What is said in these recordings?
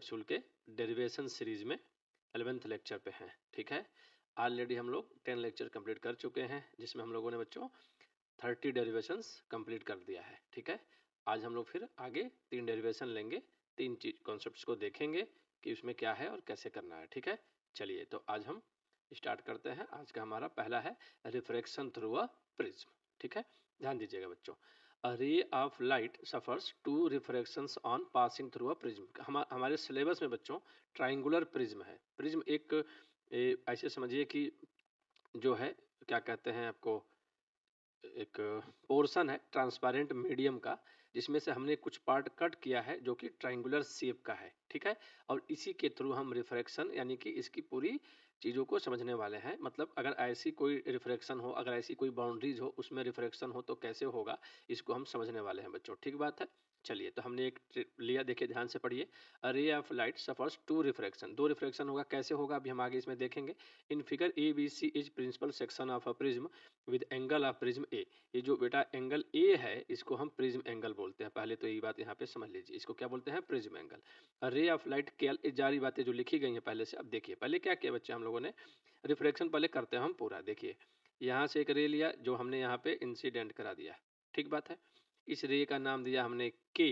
Capsule के derivation series में 11th lecture पे हैं। ठीक है, ऑलरेडी हम लोग 10 लेक्चर कंप्लीट कर चुके हैं, जिसमें हम लोगों ने बच्चों 30 डेरिवेशंस कंप्लीट कर दिया है। ठीक है, आज हम लोग फिर आगे 3 डेरिवेशन लेंगे, 3 चीज कॉन्सेप्ट्स को देखेंगे कि उसमें क्या है और कैसे करना है। ठीक है, चलिए तो आज हम स्टार्ट करते हैं। आज का हमारा पहला है रिफ्रैक्शन थ्रू अ प्रिज्म। ठीक है, ध्यान दीजिएगा बच्चों। A ray of light suffers two refractions on passing through a prism। हमारे सिलेबस में बच्चों ट्राइंगुलर प्रिज्म है। प्रिज्म एक ऐसे समझिए कि जो है क्या कहते हैं आपको, एक पोर्शन है ट्रांसपेरेंट मीडियम का, जिसमें से हमने कुछ पार्ट कट किया है जो कि ट्राइंगुलर शेप का है। ठीक है, और इसी के थ्रू हम रिफ्रैक्शन यानी कि इसकी पूरी चीज़ों को समझने वाले हैं। मतलब अगर ऐसी कोई रिफ्रैक्शन हो, अगर ऐसी कोई बाउंड्रीज हो, उसमें रिफ्रैक्शन हो तो कैसे होगा, इसको हम समझने वाले हैं बच्चों। ठीक बात है, चलिए तो हमने एक लिया, देखिए ध्यान से पढ़िए। A ray of light suffers to refraction, दो रिफ्रैक्शन होगा, कैसे होगा अभी हम आगे इसमें देखेंगे। In figure A B C is principal section of a prism with angle of prism A. ये जो बेटा एंगल ए है इसको हम प्रिज्म एंगल बोलते हैं। पहले तो ये बात यहाँ पे समझ लीजिए, इसको क्या बोलते हैं, प्रिज्म एंगल। रे ऑफ लाइट केल, जारी बातें जो लिखी गई हैं पहले से। अब देखिए पहले क्या किया बच्चे हम लोगों ने, रिफ्रैक्शन पहले करते हैं हम पूरा। देखिए यहाँ से एक रे लिया जो हमने यहाँ पे इंसिडेंट करा दिया। ठीक बात है, इस रे का नाम दिया हमने के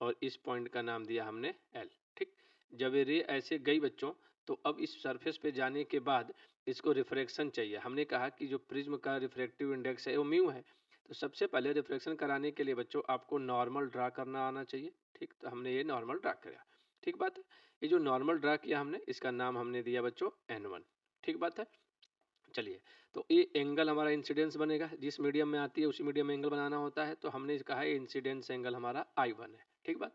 और इस पॉइंट का नाम दिया हमने एल। ठीक, जब ये रे ऐसे गई बच्चों तो अब इस सरफेस पे जाने के बाद इसको रिफ्रैक्शन चाहिए। हमने कहा कि जो प्रिज्म का रिफ्रैक्टिव इंडेक्स है वो म्यू है, तो सबसे पहले रिफ्रैक्शन कराने के लिए बच्चों आपको नॉर्मल ड्रा करना आना चाहिए। ठीक, तो हमने ये नॉर्मल ड्रा किया। ठीक बात है, ये जो नॉर्मल ड्रा किया हमने, इसका नाम हमने दिया बच्चों n1। ठीक बात है, चलिए तो ये एंगल हमारा इंसिडेंस बनेगा, जिस मीडियम में आती है उसी मीडियम में एंगल बनाना होता है, तो हमने कहा है इंसिडेंस एंगल हमारा I1 है। ठीक बात,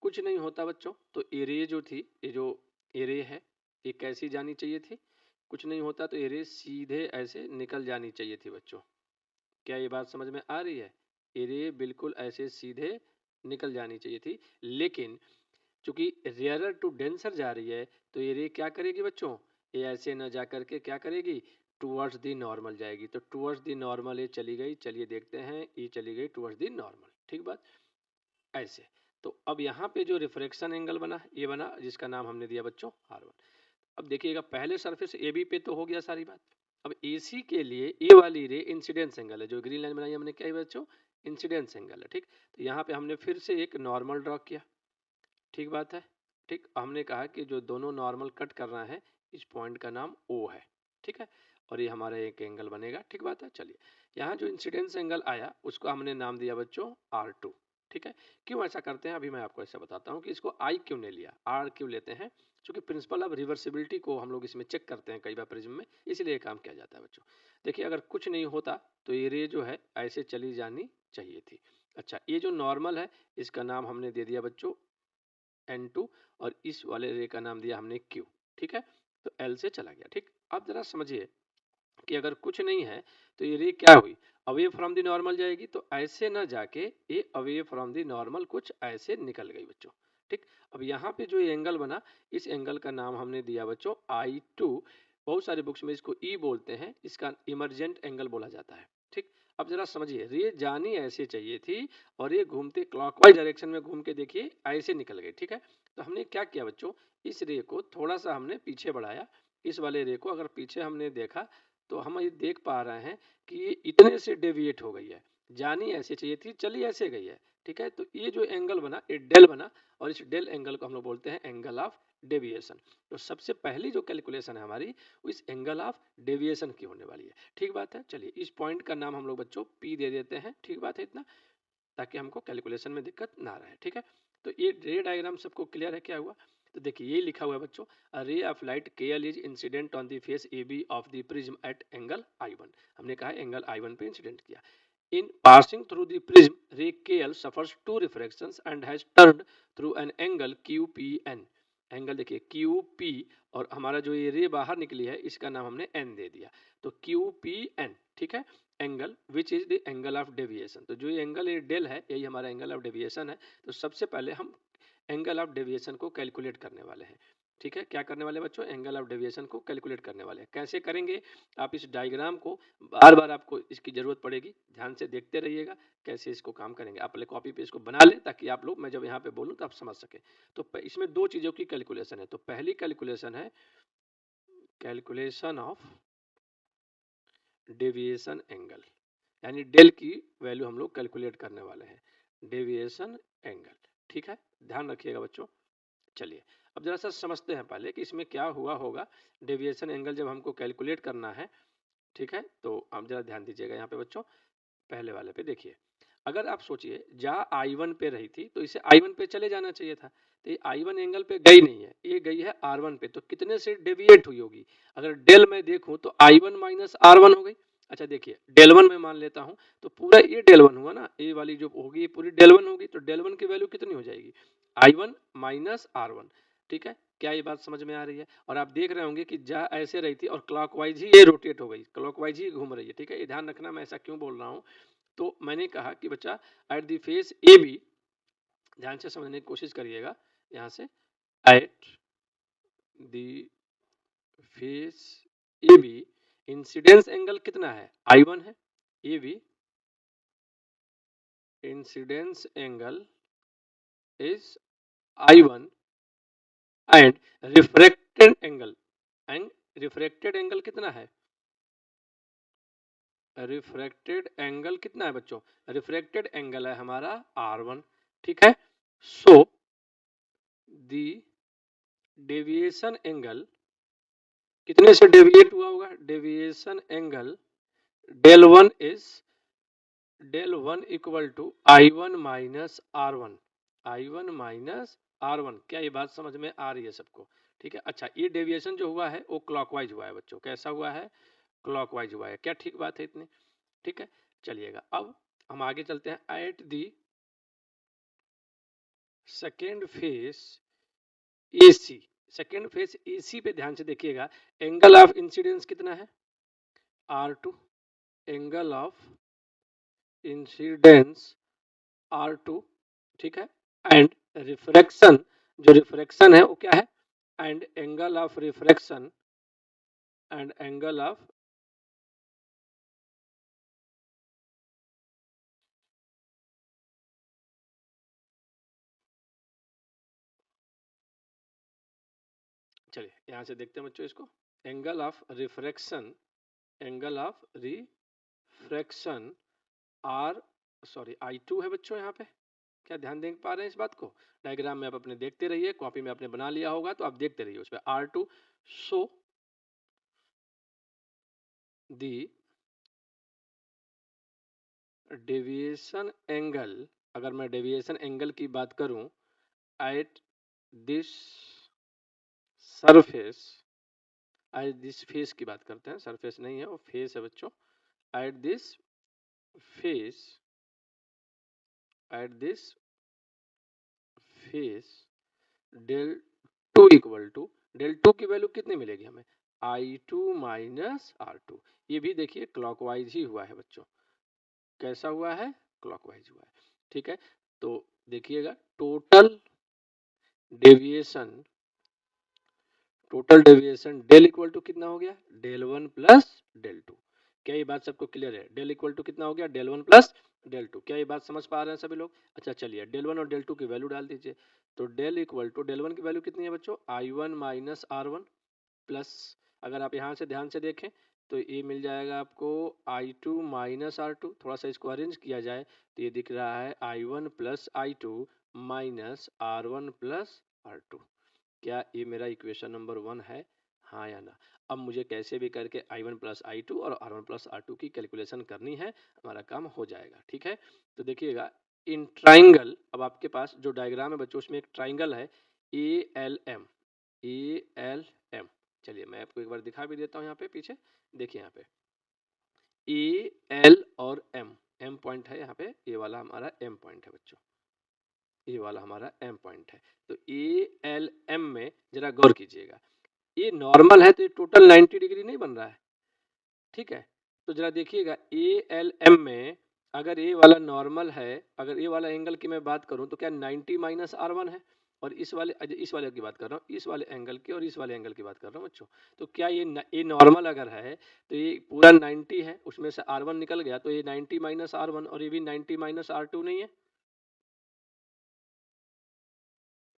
कुछ नहीं होता बच्चों, तो एरे जो थी, ये जो एरे है ये कैसी जानी चाहिए थी, कुछ नहीं होता तो एरे सीधे ऐसे निकल जानी चाहिए थी बच्चों। क्या ये बात समझ में आ रही है, एरे बिल्कुल ऐसे सीधे निकल जानी चाहिए थी, लेकिन चूंकि रेयरर टू डेंसर जा रही है तो ये रे क्या करेगी बच्चों, ये ऐसे न जा करके क्या करेगी, टूवर्ड्स दी नॉर्मल जाएगी। तो टूवर्ड्स दी नॉर्मल ये चली गई, चलिए देखते हैं, ये चली गई टूवर्ड्स दी नॉर्मल। ठीक बात, ऐसे। तो अब यहाँ पे जो रिफ्रैक्शन एंगल बना ये बना, जिसका नाम हमने दिया बच्चों R1। अब देखिएगा पहले सरफेस ए बी पे तो हो गया सारी बात। अब AC के लिए ए वाली रे इंसिडेंस एंगल है, जो ग्रीन लाइन बनाई हमने क्या है बच्चों, इंसिडेंस एंगल है। ठीक, तो यहाँ पे हमने फिर से एक नॉर्मल ड्रॉ किया। ठीक बात है, ठीक, हमने कहा कि जो दोनों नॉर्मल कट करना है इस पॉइंट का नाम O है। ठीक है, और ये हमारा एक एंगल बनेगा। ठीक बात है, चलिए यहाँ जो इंसिडेंस एंगल आया उसको हमने नाम दिया बच्चों R2। ठीक है, क्यों ऐसा करते हैं अभी मैं आपको ऐसा बताता हूँ कि इसको I क्यों नहीं लिया, R क्यों लेते हैं, क्योंकि प्रिंसिपल ऑफ रिवर्सिबिलिटी को हम लोग इसमें चेक करते हैं कई बार प्रिज्म में, इसलिए काम किया जाता है बच्चों। देखिए अगर कुछ नहीं होता तो ये रे जो है ऐसे चली जानी चाहिए थी। अच्छा, ये जो नॉर्मल है इसका नाम हमने दे दिया बच्चों N2 और इस वाले रे का नाम दिया हमने Q। ठीक है, तो L से चला गया। ठीक, अब जरा समझिए कि अगर कुछ नहीं है तो ये रे क्या हुई, अवे फ्रॉम द नॉर्मल जाएगी, तो ऐसे ना जाके ये अवे फ्रॉम द नॉर्मल कुछ ऐसे निकल गई बच्चों। ठीक, अब यहाँ पे जो ये एंगल बना, इस एंगल का नाम हमने दिया बच्चों I2। बहुत सारे बुक्स में इसको E बोलते हैं, इसका इमरजेंट एंगल बोला जाता है। ठीक, अब जरा समझिए, रे जानी ऐसे चाहिए थी और ये घूमते क्लॉकवाइज डायरेक्शन में घूम के देखिए ऐसे निकल गई। ठीक है, तो हमने क्या किया बच्चों, इस रे को थोड़ा सा हमने पीछे बढ़ाया। इस वाले रे को अगर पीछे हमने देखा तो हम ये देख पा रहे हैं कि ये इतने से डेविएट हो गई है, जानी ऐसे चाहिए थी चली ऐसे गई है। ठीक है, तो ये जो एंगल बना ये डेल बना, और इस डेल एंगल को हम लोग बोलते हैं एंगल ऑफ डेविएशन। तो सबसे पहली जो कैलकुलेशन है हमारी वो इस एंगल ऑफ डेविएशन की होने वाली है। ठीक बात है, चलिए इस पॉइंट का नाम हम लोग बच्चों P दे देते हैं। ठीक बात है इतना, ताकि हमको कैलकुलेशन में दिक्कत ना रहे। ठीक है, तो ये रे डायग्राम सबको क्लियर है क्या हुआ, तो देखिए ये लिखा हुआ है बच्चों, a ray of light KL is incident on the face AB of the prism at angle I1। हमने कहा एंगल I1 पे इंसिडेंट किया। In passing through the prism, ray KL suffers two refractions and has turned through an angle QPN। Angle देखिए QP, और हमारा जो ये रे बाहर निकली है इसका नाम हमने N दे दिया, तो QPN। ठीक है, angle which is the angle of deviation, तो जो ये एंगल ये डेल है यही हमारा एंगल ऑफ डेविएशन है। तो सबसे पहले हम एंगल ऑफ डेविएशन को कैलकुलेट करने वाले हैं। ठीक है, क्या करने वाले बच्चों, एंगल ऑफ डेविएशन को कैलकुलेट करने वाले हैं। कैसे करेंगे, आप इस डायग्राम को बार बार आपको इसकी जरूरत पड़ेगी, ध्यान से देखते रहिएगा कैसे इसको काम करेंगे। आप पहले कॉपी पे इसको बना लें ताकि आप लोग, मैं जब यहाँ पे बोलूँ तो आप समझ सके। तो इसमें दो चीजों की कैलकुलेशन है। तो पहली कैलकुलेशन है कैलकुलेशन ऑफ डेविएशन एंगल, यानी डेल की वैल्यू हम लोग कैलकुलेट करने वाले हैं, डेविएशन एंगल। ठीक है, ध्यान रखिएगा बच्चों। चलिए अब जरा सा समझते हैं पहले कि इसमें क्या हुआ होगा। डेविएशन एंगल जब हमको कैलकुलेट करना है, ठीक है, तो आप जरा ध्यान दीजिएगा यहाँ पे बच्चों। पहले वाले पे देखिए, अगर आप सोचिए जहाँ I1 पे रही थी तो इसे I1 पे चले जाना चाहिए था, तो ये I1 एंगल पे गई नहीं है, ये गई है R1 पे। तो कितने से डेविएट हुई होगी, अगर डेल में देखूं तो I1 माइनस R1 हो गई। अच्छा देखिए, डेल वन में मान लेता हूं तो पूरा ये डेल वन हुआ ना, ये वाली जो होगी ये पूरी डेल वन होगी। तो डेल वन की वैल्यू कितनी हो जाएगी, I1 माइनस R1। ठीक है, क्या ये बात समझ में आ रही है। और आप देख रहे होंगे कि जहाँ ऐसे रही थी और क्लॉकवाइज ही ये रोटेट हो गई, क्लॉकवाइज ही घूम रही है। ठीक है, ये ध्यान रखना, मैं ऐसा क्यों बोल रहा हूँ। तो मैंने कहा कि बच्चा at the face A B, ध्यान से समझने की कोशिश करिएगा, यहां से at the face A B incidence angle कितना है, I1 है। A B incidence angle is I1 and refracted angle कितना है, रिफ्रैक्टेड एंगल कितना है बच्चों, रिफ्रैक्टेड एंगल है हमारा R1। ठीक है, सो दी डेविएशन एंगल कितने से डेविएट हुआ होगा, deviation angle del one equal to I1 minus R1, I1 minus R1। क्या ये बात समझ में आ रही है सबको। ठीक है, अच्छा ये डेविएशन जो हुआ है वो क्लॉकवाइज हुआ है बच्चों, कैसा हुआ है, क्लॉकवाइज हुआ है। क्या ठीक बात है इतनी। ठीक है, चलिएगा अब हम आगे चलते हैं। At the second face AC, second face AC पे ध्यान से देखिएगा, एंगल ऑफ इंसिडेंस कितना है, R2, angle of incidence R2। ठीक है, एंड रिफ्रैक्शन, जो रिफ्रैक्शन है वो क्या है, and angle of refraction, and angle of चलिए यहां से देखते हैं बच्चों इसको, angle of refraction, angle of refraction R, sorry I2 है बच्चों यहाँ पे। क्या ध्यान देख पा रहे हैं इस बात को, डायग्राम में आप अपने देखते रहिए, कॉपी में आपने बना लिया होगा तो आप देखते रहिए उस पर R2। सो दी डेविएशन एंगल, अगर मैं डेविएशन एंगल की बात करूं at this surface, eight this face की बात करते हैं, सरफेस नहीं है वो फेस है बच्चों, at this face, at this face del two equal to, del two की वैल्यू कितनी मिलेगी हमें, I2 माइनस R2। ये भी देखिए क्लॉकवाइज ही हुआ है बच्चों, कैसा हुआ है, क्लॉकवाइज हुआ है। ठीक है, तो देखिएगा total deviation, total deviation del equal to कितना हो गया, del one plus del two. क्या ये बात सबको क्लियर है, डेल इक्वल टू कितना हो गया, del one plus del two. क्या ये बात समझ पा रहे हैं सभी लोग। अच्छा चलिए डेल वन और डेल टू की वैल्यू डाल दीजिए। तो del equal to, del one की वैल्यू कितनी है बच्चों, I1 माइनस R1 प्लस, अगर आप यहाँ से ध्यान से देखें तो ये मिल जाएगा आपको I2 माइनस R2। थोड़ा सा इसको अरेंज किया जाए तो ये दिख रहा है I1 plus I2 minus R1 plus R2। क्या ये मेरा इक्वेशन नंबर 1 है, हाँ या ना। अब मुझे कैसे भी करके I1 प्लस I2 और R1 प्लस R2 की कैलकुलेशन करनी है, हमारा काम हो जाएगा। ठीक है, तो देखिएगा इन ट्राइंगल, अब आपके पास जो डायग्राम है बच्चों उसमें एक ट्राइंगल है ALM, ALM। चलिए मैं आपको एक बार दिखा भी देता हूँ, यहाँ पे पीछे देखिए, यहाँ पे AL और M पॉइंट है यहाँ पे, ये वाला हमारा M पॉइंट है बच्चों, ये वाला हमारा M पॉइंट है। तो ALM में जरा गौर कीजिएगा, ये नॉर्मल है तो ये टोटल 90 डिग्री नहीं बन रहा है। ठीक है, तो जरा देखिएगा ALM में अगर ये वाला नॉर्मल है, अगर ये वाला एंगल की मैं बात करूं तो क्या 90 माइनस R1 है, इस वाले की बात कर रहा हूँ, इस वाले एंगल की और इस वाले एंगल की बात कर रहा हूँ बच्चों। तो क्या ये नॉर्मल अगर है तो ये पूरा 90 है, उसमें से R1 निकल गया तो ये 90 माइनस R1 और ये भी 90 माइनस R2 नहीं है।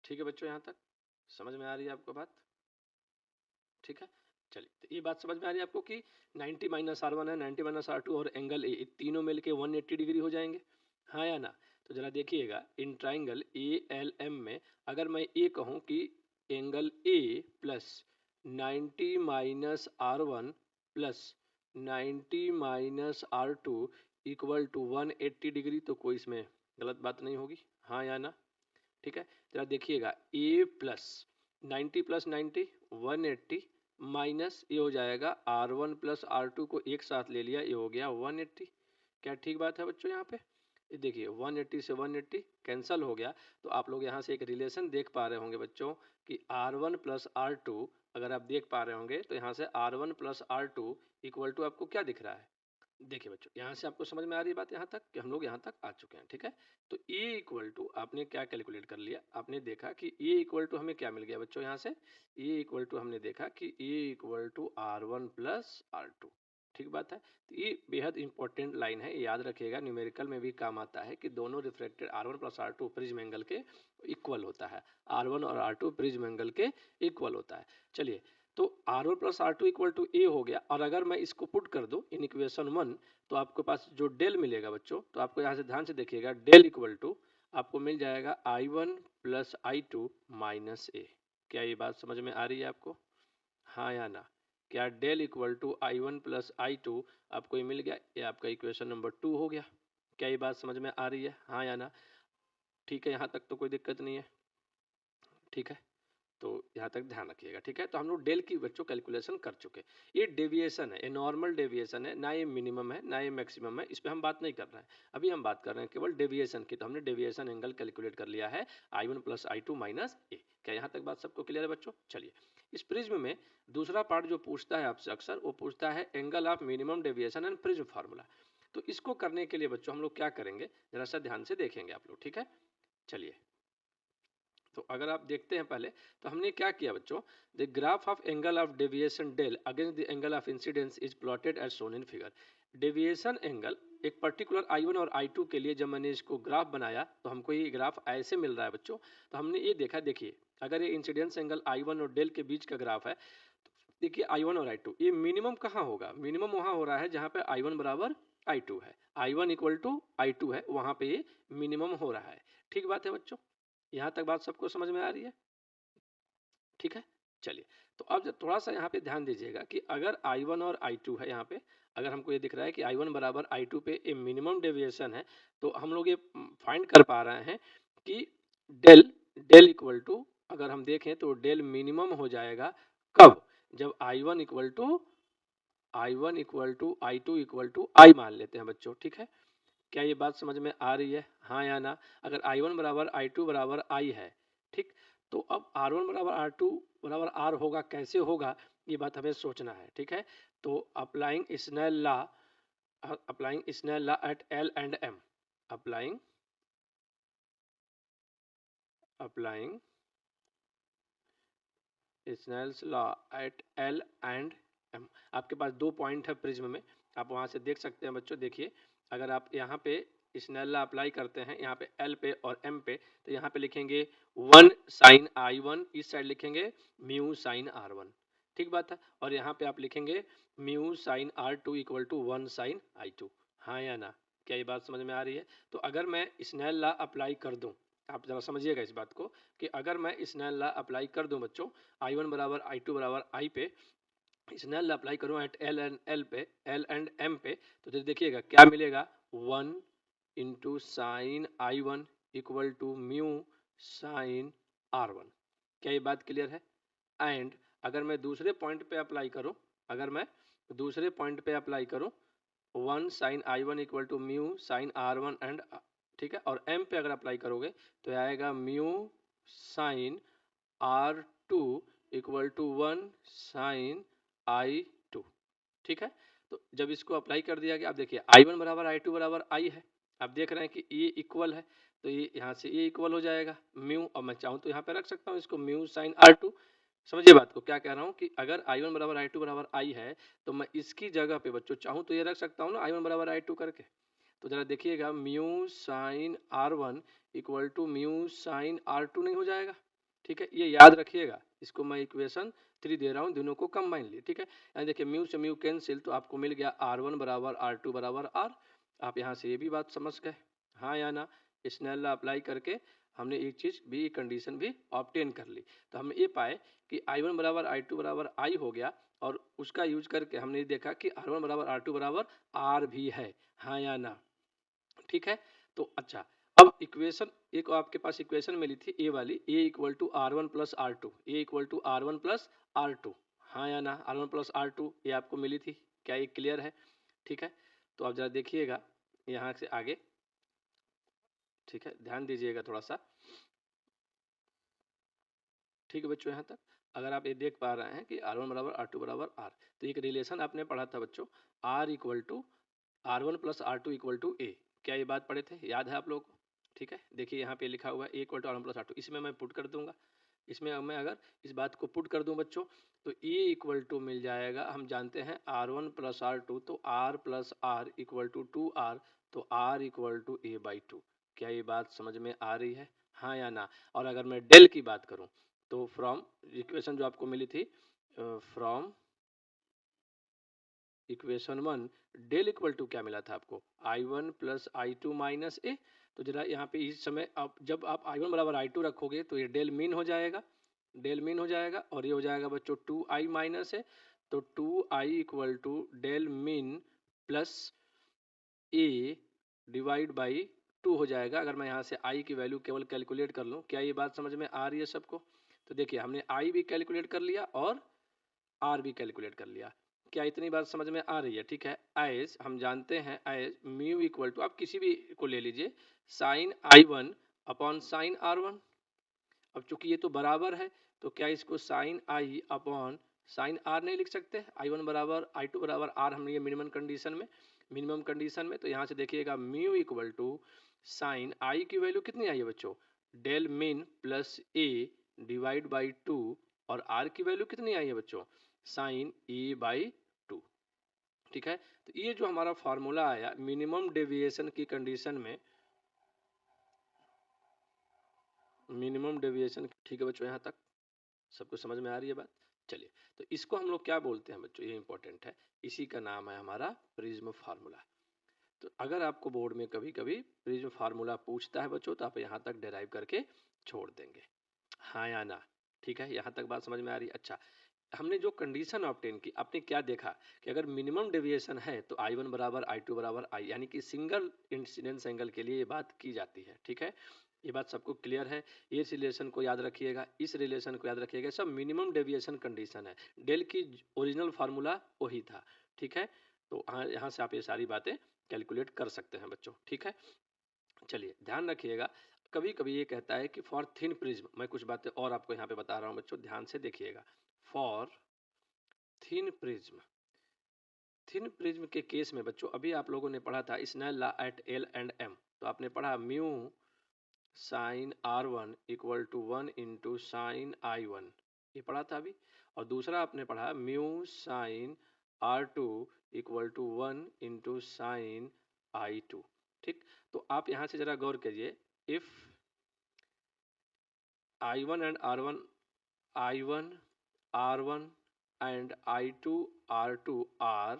ठीक है बच्चों, यहाँ तक समझ में आ रही है आपको बात? ठीक है, चलिए तो ये बात समझ में आ रही है आपको कि 90 माइनस R1 है, 90 माइनस R2 और एंगल ए, तीनों मिलके 180 डिग्री हो जाएंगे, हाँ या ना? तो जरा देखिएगा इन ट्राइंगल ALM में अगर मैं ये कहूँ कि angle A plus 90 minus R1 plus 90 minus R2 equal to 180 degree, तो कोई इसमें गलत बात नहीं होगी, हाँ या ना? ठीक है, जरा देखिएगा ए प्लस 90 प्लस 90 180 माइनस ये हो जाएगा R1 प्लस R2 को एक साथ ले लिया, ये हो गया 180। क्या ठीक बात है बच्चों? यहाँ पे ये देखिए 180 से 180 कैंसल हो गया, तो आप लोग यहाँ से एक रिलेशन देख पा रहे होंगे बच्चों कि R1 प्लस R2 अगर आप देख पा रहे होंगे तो यहाँ से R1 plus R2 equal to आपको क्या दिख रहा है? देखिए बच्चों, यहाँ से आपको समझ में आ रही है बात यहाँ तक कि हम लोग यहाँ तक आ चुके हैं, ठीक है? तो ए इक्वल टू आपने क्या कैलकुलेट कर लिया, आपने देखा कि ए इक्वल टू हमें क्या मिल गया बच्चों, यहाँ से ए इक्वल टू हमने देखा कि ए equal to R1 plus R2। ठीक बात है, तो ये बेहद इंपॉर्टेंट लाइन है, याद रखिएगा, न्यूमेरिकल में भी काम आता है कि दोनों reflected R1 plus R2 prism angle के इक्वल होता है, R1 और R2 प्रिज्म एंगल के इक्वल होता है। चलिए, तो R1 plus R2 equal to ए हो गया, और अगर मैं इसको पुट कर दूं इन इक्वेशन 1 तो आपके पास जो डेल मिलेगा बच्चों, तो आपको यहाँ से ध्यान से देखिएगा डेल इक्वल टू आपको मिल जाएगा I1 प्लस I2 माइनस ए। क्या ये बात समझ में आ रही है आपको, हाँ या ना? क्या del equal to I1 plus I2 आपको ये मिल गया, ये आपका इक्वेशन नंबर 2 हो गया। क्या ये बात समझ में आ रही है, हाँ या ना? ठीक है, यहाँ तक तो कोई दिक्कत नहीं है, ठीक है, तो यहाँ तक ध्यान रखिएगा, ठीक है? तो हम लोग डेल की बच्चों कैलकुलेशन कर चुके। ये डेविएशन है, ये नॉर्मल डेविएशन है, ना ये मिनिमम है ना ये मैक्सिमम है, इस पे हम बात नहीं कर रहे हैं। अभी हम बात कर रहे हैं केवल डेविएशन की, तो हमने डेविएशन एंगल कैलकुलेट कर लिया है I1 प्लस I2 माइनस ए। क्या यहाँ तक बात सबको क्लियर है बच्चों? चलिए, इस प्रिज्म में दूसरा पार्ट जो पूछता है आपसे अक्सर, वो पूछता है angle of minimum deviation and prism formula. तो इसको करने के लिए बच्चों हम लोग क्या करेंगे, जरा सा ध्यान से देखेंगे आप लोग, ठीक है? चलिए, तो अगर आप देखते हैं पहले, तो हमने क्या किया बच्चों, the graph of angle of deviation del against the angle of incidence is plotted as shown in figure. Deviation angle एक पर्टिकुलर I1 और I2 के लिए जब मैंने इसको ग्राफ बनाया तो हमको ये ग्राफ ऐसे मिल रहा है बच्चों। तो हमने ये देखा, देखिए अगर ये इंसिडेंस एंगल I1 और डेल के बीच का ग्राफ है, देखिए I1 और I2, ये मिनिमम कहाँ होगा? मिनिमम वहाँ हो रहा है जहाँ पे I1 बराबर I2 है, I1 इक्वल टू I2 है, वहाँ पे ये मिनिमम हो रहा है। ठीक बात है बच्चों, यहाँ तक बात सबको समझ में आ रही है? ठीक है, चलिए, तो अब थोड़ा सा यहाँ पे ध्यान दीजिएगा कि अगर I1 और I2 है, यहाँ पे अगर हमको ये दिख रहा है कि I1 बराबर I2 पे ए मिनिमम डेविएशन है, तो हम लोग ये फाइंड कर पा रहे हैं कि डेल डेल इक्वल टू अगर हम देखें तो डेल मिनिमम हो जाएगा कब? जब I1 equal to I2 equal to I मान लेते हैं बच्चों, ठीक है? क्या ये बात समझ में आ रही है, हाँ या ना? अगर I1 बराबर I2 बराबर I है, ठीक, तो अब R1 बराबर R2 बराबर R होगा, कैसे होगा ये बात हमें सोचना है, ठीक है? तो applying Snell law at L and M, applying Snell's law at L and M। आपके पास दो पॉइंट है प्रिज्म में, आप वहां से देख सकते हैं बच्चों। देखिए, अगर आप यहाँ पे स्नेल लॉ अप्लाई करते हैं यहाँ पे L पे और M पे, तो यहाँ पे लिखेंगे 1 साइन I1, इस साइड लिखेंगे म्यू साइन R1, ठीक बात है, और यहाँ पे आप लिखेंगे mu sine R2 equal to 1 sine I2, हाँ या ना? क्या ये बात समझ में आ रही है? तो अगर मैं स्नेल लॉ अप्लाई कर दूं, आप जरा समझिएगा इस बात को कि अगर मैं स्नेल लॉ अप्लाई कर दूं बच्चों I1 बराबर I2 बराबर I पे, स्नेल लॉ अप्लाई करूं एट L एंड M पे, तो देखिएगा क्या मिलेगा, 1 into sine I1 equal to mu sine R1। क्या ये बात क्लियर है? एंड अगर मैं दूसरे पॉइंट पे अप्लाई करूं, अगर मैं दूसरे पॉइंट पे अप्लाई करूं 1 sine I1 equal to mu sine R1 and, ठीक है, और M पे अगर अप्लाई करोगे तो आएगा mu sine R2 equal to 1 sine I2, ठीक है? तो जब इसको अप्लाई कर दिया गया, आप देखिए I1 बराबर I2 बराबर I है, आप देख रहे हैं कि ये इक्वल है, तो ये यहाँ से ये इक्वल हो जाएगा म्यू, और मैं चाहूँ तो यहाँ पे रख सकता हूँ इसको म्यू साइन R2। समझिए बात को, क्या कह रहा हूँ कि अगर I1 बराबर I2 बराबर I है तो मैं इसकी जगह पे बच्चों चाहूँ तो ये रख सकता हूँ ना I1 बराबर I2 करके। तो जरा देखिएगा mu sine R1 equal to mu sine R2 नहीं हो जाएगा? ठीक है, ये याद रखिएगा, इसको मैं इक्वेशन 3 दे रहा हूँ, दोनों को कंबाइन लिए। ठीक है, यानी देखिए म्यू से म्यू कैंसिल, तो आपको मिल गया R1 बराबर R2 बराबर R। आप यहाँ से ये भी बात समझ गए, हाँ या ना? स्नेल लॉ अप्लाई करके हमने एक चीज भी, कंडीशन भी ऑब्टेन कर ली। तो हमने ये पाए कि I1 बराबर I2 बराबर I हो गया, और उसका यूज करके हमने ये देखा कि R1 बराबर R2 बराबर R भी है, हाँ या ना? ठीक है, तो अच्छा, अब इक्वेशन एक आपके पास इक्वेशन मिली थी ए वाली, A equal to R1 plus R2, A equal to R1 plus R2, हाँ या ना? R1 प्लस R2 ये आपको मिली थी, क्या ये क्लियर है? ठीक है, तो आप जरा देखिएगा यहाँ से आगे। ठीक है, ध्यान दीजिएगा थोड़ा सा। ठीक है बच्चों, यहाँ तक अगर आप ये देख पा रहे हैं कि R1 बराबर R2 बराबर R, तो एक रिलेशन आपने पढ़ा था बच्चों, R equal to R1 plus R2 equal to A. क्या ये बात पढ़े थे, याद है आप लोग को? ठीक है, देखिए यहाँ पे लिखा हुआ है ए equal to R1 plus R2, इसमें मैं पुट कर दूंगा। इसमें मैं अगर इस बात को पुट कर दूं बच्चों, तो ए इक्वल टू मिल जाएगा, हम जानते हैं R1 प्लस R2, तो R plus R equal to 2R, तो R equal to A by 2। क्या ये बात समझ में आ रही है, हाँ या ना? और अगर मैं डेल की बात करूं, तो फ्रॉम इक्वेशन जो आपको मिली थी, from equation 1, del equal to क्या मिला था आपको, I1 प्लस I2 माइनस ए। तो जरा यहाँ पे इस समय आप जब आप I1 बराबर I2 रखोगे तो ये डेल मीन हो जाएगा, डेल मीन हो जाएगा, और ये हो जाएगा बच्चों 2I माइनस है, तो 2I equal to del mean plus A divide by 2 हो जाएगा, अगर मैं यहाँ से I की वैल्यू केवल कैलकुलेट कर लूँ। क्या ये बात समझ में आ रही है सबको? तो देखिए हमने I भी कैलकुलेट कर लिया और R भी कैलकुलेट कर लिया। क्या इतनी बात समझ में आ रही है? ठीक है, एज हम जानते हैं एज म्यू इक्वल टू, आप किसी भी को ले लीजिए, sign I1 upon sine R1। अब चूंकि ये तो बराबर है, तो क्या इसको sine I upon sine R नहीं लिख सकते? I1 बराबर I2 बराबर R, हमने ये मिनिमम कंडीशन में, तो यहाँ से देखिएगा mu equal to sine I की वैल्यू कितनी आई है बच्चों, del mean plus A divide by 2, और R की वैल्यू कितनी आई है बच्चों, साइन ए बाई 2। ठीक है, तो ये जो हमारा फॉर्मूला आया मिनिमम डेविएशन की कंडीशन में, मिनिमम डेविएशन, ठीक है बच्चों, यहाँ तक सबको समझ में आ रही है बात? चलिए, तो इसको हम लोग क्या बोलते हैं बच्चों, ये इंपॉर्टेंट है, इसी का नाम है हमारा प्रिज्म फार्मूला। तो अगर आपको बोर्ड में कभी कभी प्रिज्म फार्मूला पूछता है बच्चों, तो आप यहाँ तक डिराइव करके छोड़ देंगे, हाँ या ना? ठीक है, यहाँ तक बात समझ में आ रही है? अच्छा, हमने जो कंडीशन ऑब्टेन की, आपने क्या देखा कि अगर मिनिमम डेविएशन है तो I1 बराबर I2 बराबर I, यानी कि सिंगल इंसिडेंस एंगल के लिए ये बात की जाती है। ठीक है, ये बात सबको क्लियर है? इस रिलेशन को याद रखिएगा, इस रिलेशन को याद रखिएगा, सब मिनिमम डेविएशन कंडीशन है। डेल की ओरिजिनल फार्मूला वही था। ठीक है, तो यहाँ से आप ये सारी बातें कैलकुलेट कर सकते हैं बच्चों। ठीक है, चलिए ध्यान रखिएगा, कभी कभी ये कहता है कि फॉर थिन प्रिज्म, मैं कुछ बातें और आपको यहाँ पे बता रहा हूँ बच्चों, ध्यान से देखिएगा। For thin prism, thin prism के केस में बच्चों, अभी आप लोगों ने पढ़ा था Snell law at L and M, तो आपने पढ़ा mu sine R1 equal to 1 into sine I1, ये पढ़ा था अभी। और दूसरा आपने पढ़ा mu sine R2 equal to 1 into sine I2। ठीक, तो आप यहाँ से जरा गौर करिए, if I1 and R1, I1 R1 and I2 R2 are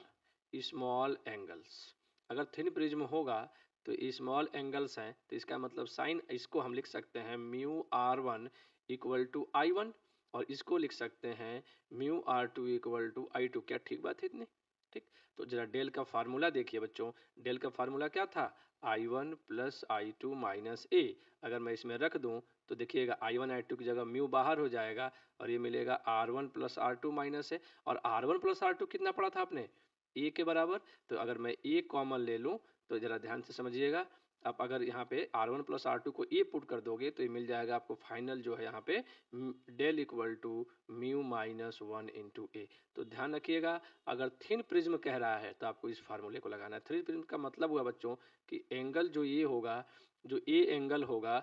small angles, अगर थिन प्रिज्म होगा तो स्मॉल एंगल्स हैं, तो इसका मतलब साइन, इसको हम लिख सकते हैं mu R1 equal to I1, और इसको लिख सकते हैं mu R2 equal to I2। क्या ठीक बात है इतनी? ठीक, तो जरा डेल का फार्मूला देखिए बच्चों, डेल का फार्मूला क्या था, I1 प्लस I2 माइनस ए। अगर मैं इसमें रख दूं तो देखिएगा I1 I2 की जगह म्यू बाहर हो जाएगा, और ये मिलेगा R1 प्लस R2 माइनस है, और R1 प्लस R2 कितना पढ़ा था आपने, ए के बराबर। तो अगर मैं ए कॉमन ले लूं, तो जरा ध्यान से समझिएगा, आप अगर यहाँ पे R1 प्लस R2 को ए पुट कर दोगे तो ये मिल जाएगा आपको फाइनल जो है यहाँ पे del equal to mu minus 1 into A. तो ध्यान रखिएगा, अगर थिन प्रिज्म कह रहा है तो आपको इस फार्मूले को लगाना है। थिन प्रिज्म का मतलब हुआ बच्चों कि एंगल जो ये होगा जो ए एंगल होगा,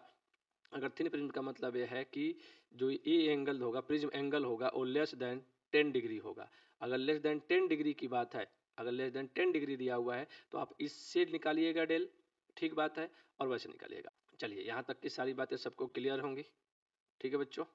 अगर थिन प्रिज्म का मतलब यह है कि जो ए एंगल होगा, प्रिज्म एंगल होगा, वो लेस देन 10 डिग्री होगा। अगर लेस देन 10 डिग्री की बात है, अगर लेस देन 10 डिग्री दिया हुआ है तो आप इससे निकालिएगा डेल, ठीक बात है, और वैसे निकालिएगा। चलिए यहाँ तक की सारी बातें सबको क्लियर होंगी, ठीक है बच्चों,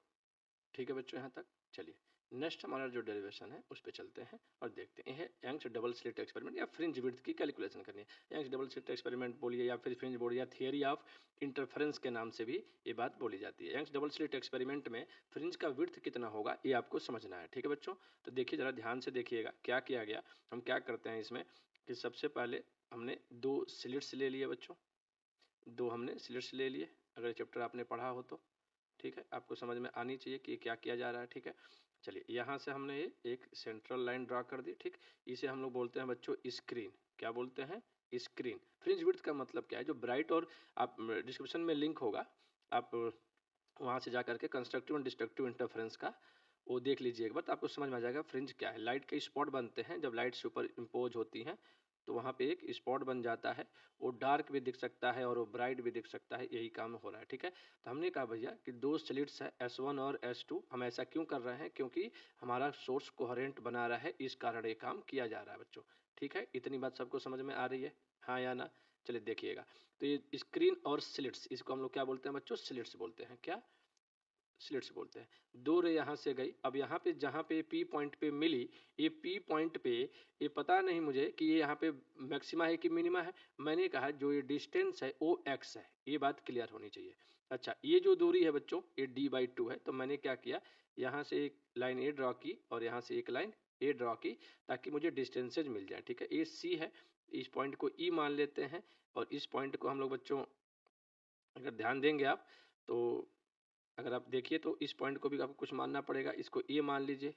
ठीक है बच्चों यहाँ तक। चलिए नेक्स्ट हमारा जो डेरिवेशन है उस पर चलते हैं और देखते हैं। यह यंग्स डबल स्लिट एक्सपेरिमेंट या फ्रिंज विड्थ की कैलकुलेशन करनी है। यंग्स डबल स्लिट एक्सपेरिमेंट बोलिए या फिर फ्रिंज बोलिए या थियरी ऑफ इंटरफेरेंस के नाम से भी ये बात बोली जाती है। यंग्स डबल स्लिट एक्सपेरिमेंट में फ्रिंज का विड्थ कितना होगा ये आपको समझना है, ठीक है बच्चों। तो देखिए जरा ध्यान से देखिएगा क्या किया गया। हम क्या करते हैं इसमें कि सबसे पहले हमने 2 स्लिट्स ले लिए बच्चों, 2 हमने स्लिट्स ले लिए। अगर चैप्टर आपने पढ़ा हो तो ठीक है, आपको समझ में आनी चाहिए कि क्या किया जा रहा है, ठीक है। चलिए यहाँ से हमने ये एक सेंट्रल लाइन ड्रा कर दी, ठीक। इसे हम लोग बोलते हैं बच्चों स्क्रीन। क्या बोलते हैं? स्क्रीन। फ्रिंज विड्थ का मतलब क्या है? जो ब्राइट, और आप डिस्क्रिप्शन में लिंक होगा, आप वहाँ से जा करके कंस्ट्रक्टिव एंड डिस्ट्रक्टिव इंटरफेरेंस का वो देख लीजिए एक बार, तो आपको समझ में आ जाएगा फ्रिंज क्या है। लाइट के स्पॉट बनते हैं जब लाइट सुपर इम्पोज होती हैं, तो वहाँ पे एक स्पॉट बन जाता है। वो डार्क भी दिख सकता है और वो ब्राइट भी दिख सकता है, यही काम हो रहा है, ठीक है। तो हमने कहा भैया कि 2 स्लिट्स है S1 और S2। हम ऐसा क्यों कर रहे हैं? क्योंकि हमारा सोर्स कोहेरेंट बना रहा है, इस कारण ये काम किया जा रहा है बच्चों, ठीक है। इतनी बात सबको समझ में आ रही है, हाँ या ना? चलिए देखिएगा, तो ये स्क्रीन और स्लिट्स, इसको हम लोग क्या बोलते हैं बच्चों? स्लिट्स बोलते हैं। क्या? स्लिट्स बोलते हैं। 2 रे यहाँ से गई, अब यहाँ पे जहाँ पे P पॉइंट पे मिली, ये P पॉइंट पे ये पता नहीं मुझे कि ये यहाँ पे मैक्सिमा है कि मिनिमा है। मैंने कहा जो ये डिस्टेंस है वो x है, ये बात क्लियर होनी चाहिए। अच्छा, ये जो दूरी है बच्चों ये d/2 है, तो मैंने क्या किया, यहाँ से एक लाइन ए ड्रॉ की और यहाँ से एक लाइन ए ड्रॉ की, ताकि मुझे डिस्टेंसेज मिल जाए, ठीक है। ये C है, इस पॉइंट को E मान लेते हैं, और इस पॉइंट को हम लोग बच्चों अगर ध्यान देंगे आप, तो अगर आप देखिए तो इस पॉइंट को भी आपको कुछ मानना पड़ेगा। इसको ए मान लीजिए,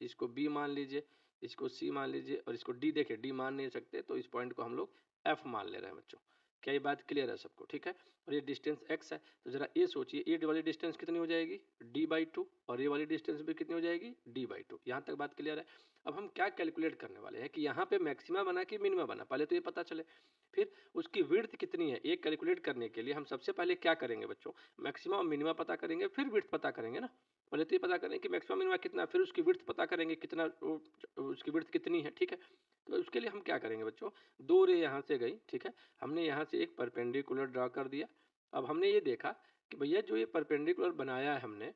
इसको बी मान लीजिए, इसको सी मान लीजिए, और इसको डी। देखिए डी मान नहीं सकते, तो इस पॉइंट को हम लोग एफ मान ले रहे हैं बच्चों। क्या ये बात क्लियर है सबको? ठीक है। और ये डिस्टेंस एक्स है, तो जरा ये सोचिए ये वाली डिस्टेंस कितनी हो जाएगी? d/2, और ये वाली डिस्टेंस भी कितनी हो जाएगी? d/2। यहाँ तक बात क्लियर है। अब हम क्या कैलकुलेट करने वाले हैं कि यहाँ पे मैक्सिमा बना कि मिनिमा बना, पहले तो ये पता चले, फिर उसकी विड्थ कितनी है ये कैलकुलेट करने के लिए हम सबसे पहले क्या करेंगे बच्चों? मैक्सिमा और मिनिमा पता करेंगे, फिर विड्थ पता करेंगे ना। पहले तो ये पता करें कि मैक्सिमम मिनिमा कितना, फिर उसकी विड्थ पता करेंगे कितना, उसकी विड्थ कितनी है, ठीक है। तो उसके लिए हम क्या करेंगे बच्चों? 2 रे यहाँ से गई, ठीक है। हमने यहाँ से एक परपेंडिकुलर ड्रा कर दिया। अब हमने ये देखा कि भैया जो ये परपेंडिकुलर बनाया है हमने,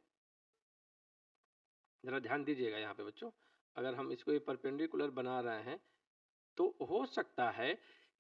जरा ध्यान दीजिएगा यहाँ पे बच्चों, अगर हम इसको ये परपेंडिकुलर बना रहे हैं तो हो सकता है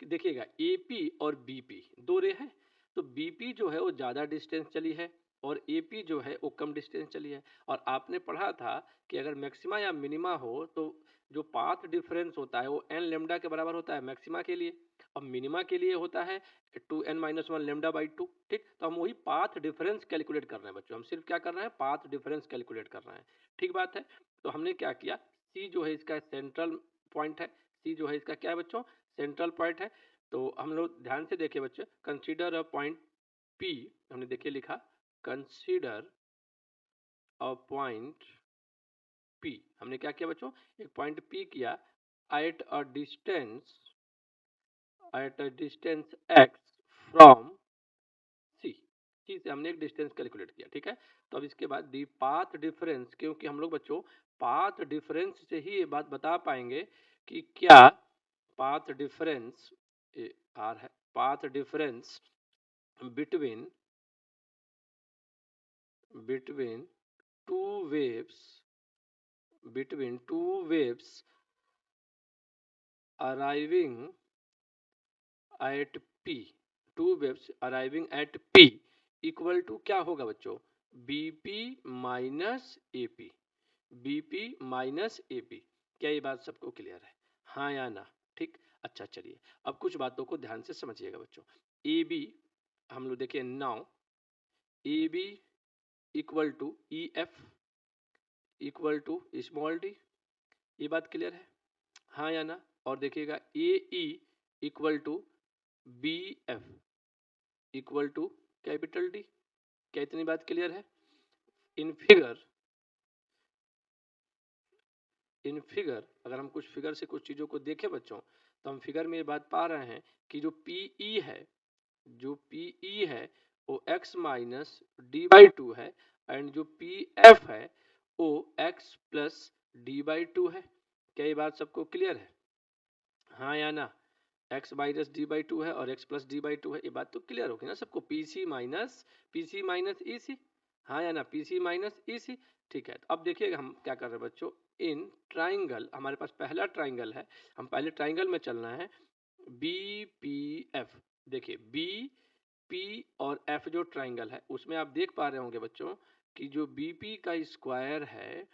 कि देखिएगा AP और BP 2 रे हैं, तो BP जो है वो ज़्यादा डिस्टेंस चली है और AP जो है वो कम डिस्टेंस चली है। और आपने पढ़ा था कि अगर मैक्सिमा या मिनिमा हो तो जो पाथ डिफरेंस होता है वो n लेमडा के बराबर होता है मैक्सिमा के लिए, और मिनिमा के लिए होता है 2n-1 लेमडा/2, ठीक। तो हम वही पाथ डिफरेंस कैलकुलेट कर रहे हैं बच्चों, हम सिर्फ क्या कर रहे हैं? पाथ डिफरेंस कैलकुलेट कर रहे हैं, ठीक बात है। तो हमने क्या किया, C जो है इसका सेंट्रल पॉइंट है, सी जो है इसका क्या है बच्चों? सेंट्रल पॉइंट है। तो हम लोग ध्यान से देखिए बच्चों, कंसीडर अ पॉइंट P, हमने देखिए लिखा कंसीडर अ पॉइंट P। हमने क्या किया बच्चों? एक पॉइंट P किया at a distance x from C। C से हमने एक डिस्टेंस कैलकुलेट किया, ठीक है। तो अब इसके बाद दी पाथ डिफरेंस, क्योंकि हम लोग बच्चों पाथ डिफरेंस से ही ये बात बता पाएंगे कि क्या पाथ डिफरेंस आर है, path difference between between two waves between two waves arriving at P, two waves arriving at P equal to क्या होगा बच्चों? BP minus AP, BP minus AP। क्या ये बात सबको क्लियर है, हाँ या ना? ठीक। अच्छा चलिए अब कुछ बातों को ध्यान से समझिएगा बच्चों। AB हम लोग देखिए now, AB equal to EF equal to small d, ये बात क्लियर है, हाँ या ना? और देखिएगा AE equal to BF equal to capital D। क्या इतनी बात क्लियर है? इन फिगर अगर हम कुछ फिगर से कुछ चीजों को देखें बच्चों, तो हम फिगर में ये बात पा रहे हैं कि जो PE है जो पीई है वो x minus d by to है, एंड जो पी एफ है वो x plus d by to है। क्या ये बात सबको क्लियर है? हाँ या ना? x minus d by to है और x plus d by to है, ये बात तो क्लियर होगी ना सबको? पी सी माइनस ई सी, हाँ या ना? पी सी माइनस ई सी। ठीक है, तो अब देखिएगा हम क्या कर रहे हैं बच्चों, इन ट्राइंगल, हमारे पास पहला ट्राइंगल है, हम पहले ट्राइंगल में चलना है, बी पी एफ। देखिए बी पी और एफ जो ट्राइंगल है उसमें आप देख पा रहे होंगे बच्चों कि जो बी पी का स्क्वायर है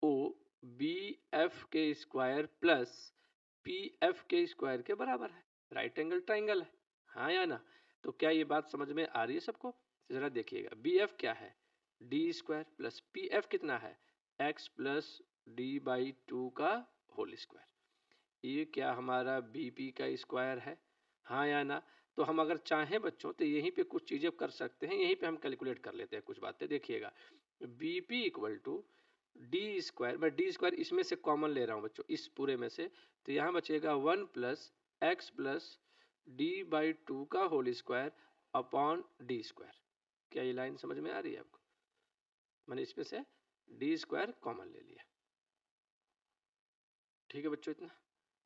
वो बी एफ के स्क्वायर प्लस पी एफ के स्क्वायर के बराबर है, राइट एंगल ट्राइंगल है, हाँ या ना? तो क्या ये बात समझ में आ रही है सबको? जरा देखिएगा, बी एफ क्या है, D square plus P F कितना है, x plus d by two का होल स्क्वायर। ये क्या हमारा बीपी का स्क्वायर है, हाँ या ना? तो हम अगर चाहें बच्चों तो यहीं पे कुछ चीजें कर सकते हैं, यहीं पे हम कैलकुलेट कर लेते हैं कुछ बातें। देखिएगा BP equal to D square, मैं डी स्क्वायर इसमें से कॉमन ले रहा हूँ बच्चों, इस पूरे में से, तो यहाँ बचेगा one plus x plus d by two का whole square upon d square. क्या ये लाइन समझ में आ रही है आपको? मैंने इसमें से डी स्क्वायर कॉमन ले लिया। ठीक है बच्चों, इतना।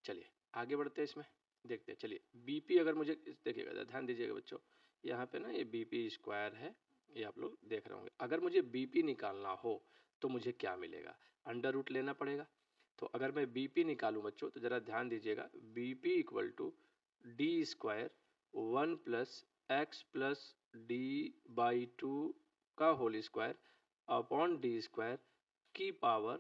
चलिए आगे बढ़ते हैं, इसमें देखते हैं। चलिए बीपी अगर मुझे देखिएगा, ध्यान दीजिएगा बच्चों, यहाँ पे ना ये बीपी स्क्वायर है, ये आप लोग देख रहे होंगे। अगर मुझे बीपी निकालना हो तो मुझे क्या मिलेगा, अंडर रूट लेना पड़ेगा। तो अगर मैं बीपी निकालूं बच्चों तो जरा ध्यान दीजिएगा, BP equal to D square one plus x plus d by two का whole square upon d square की पावर,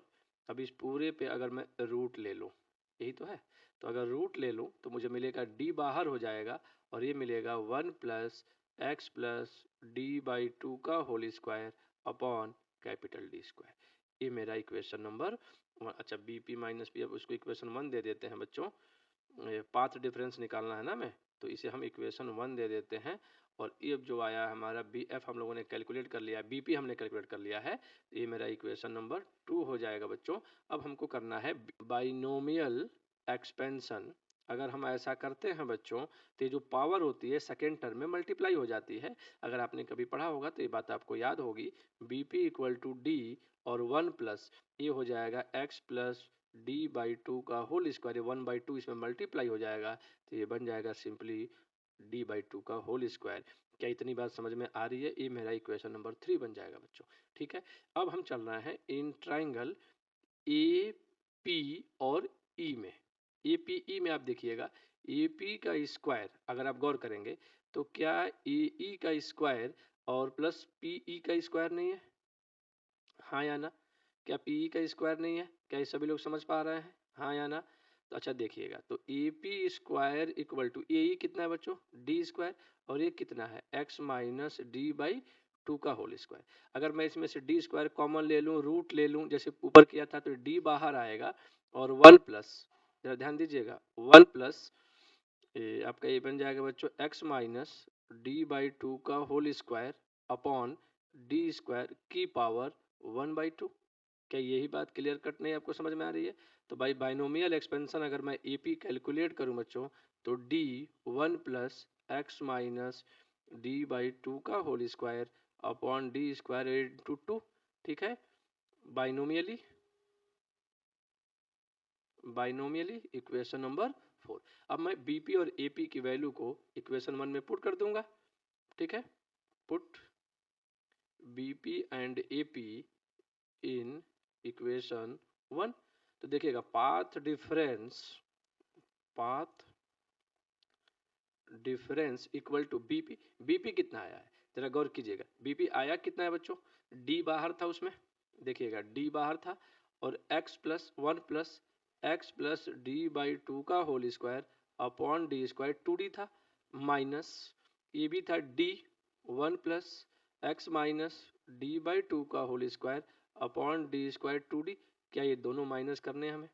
अब इस पूरे पे अगर मैं रूट ले लूँ, यही तो है, तो अगर रूट ले लूँ तो मुझे मिलेगा डी बाहर हो जाएगा और ये मिलेगा one plus x plus d by two का whole square upon capital d square. ये मेरा इक्वेशन नंबर वन। अच्छा बी पी माइनस पी, अब उसको इक्वेशन वन दे देते हैं बच्चों, पाथ डिफरेंस निकालना है ना हमें, तो इसे हम इक्वेशन वन दे देते हैं। और ये जो आया हमारा बी एफ हम लोगों ने कैलकुलेट कर लिया, बी पी हमने कैलकुलेट कर लिया है, ये मेरा इक्वेशन नंबर टू हो जाएगा बच्चों। अब हमको करना है बाइनोमियल एक्सपेंशन। अगर हम ऐसा करते हैं बच्चों तो ये जो पावर होती है सेकेंड टर्म में मल्टीप्लाई हो जाती है। अगर आपने कभी पढ़ा होगा तो ये बात आपको याद होगी, B P equal to d और वन प्लस ये हो जाएगा x plus d by two का whole square, one by two इसमें मल्टीप्लाई हो जाएगा, तो ये बन जाएगा सिंपली डी बाई टू का होल स्क्वायर। क्या इतनी बात समझ में आ रही है? ये मेरा इक्वेशन नंबर थ्री बन जाएगा बच्चों। ठीक है, अब हम चल रहे हैं इन ट्राइंगल ए पी और ई में। ए पी ई में आप देखिएगा, ए पी का स्क्वायर अगर आप गौर करेंगे तो क्या ए ई का स्क्वायर और प्लस पी ई का स्क्वायर नहीं है, हाँ या ना? क्या पीई का स्क्वायर नहीं है? क्या ये सभी लोग समझ पा रहे हैं, हाँ या ना? तो अच्छा देखिएगा, तो A P square equal to A कितना है बच्चों, डी स्क्वायर, और ये कितना है x minus d by two का होल स्क्वायर। अगर मैं इसमें से डी स्क्वायर कॉमन ले लूँ, रूट ले लूँ जैसे ऊपर किया था, तो डी बाहर आएगा और वन प्लस, जरा ध्यान दीजिएगा, वन प्लस आपका ये बन जाएगा बच्चों x minus d by two का whole square upon d square की पावर वन बाई टू। क्या यही बात क्लियर कट नहीं आपको समझ में आ रही है? तो भाई बाइनोमियल एक्सपेंशन अगर मैं ए पी कैलकुलेट करूं बच्चों तो d one plus x minus d by two का whole square upon d square into two. ठीक है, binomially, binomially equation number four. अब मैं बीपी और एपी की वैल्यू को इक्वेशन वन में पुट कर दूंगा। ठीक है, put BP and AP in equation one. तो देखिएगा path difference equal to BP. BP कितना आया है जरा गौर कीजिएगा, बीपी आया कितना है बच्चों, डी बाहर था उसमें, देखिएगा डी बाहर था, और x plus one plus x plus d by two का whole square upon d square two d था, माइनस ये भी था d one plus x minus d by two का whole square upon d square two d. क्या ये दोनों minus करने हैं हमें,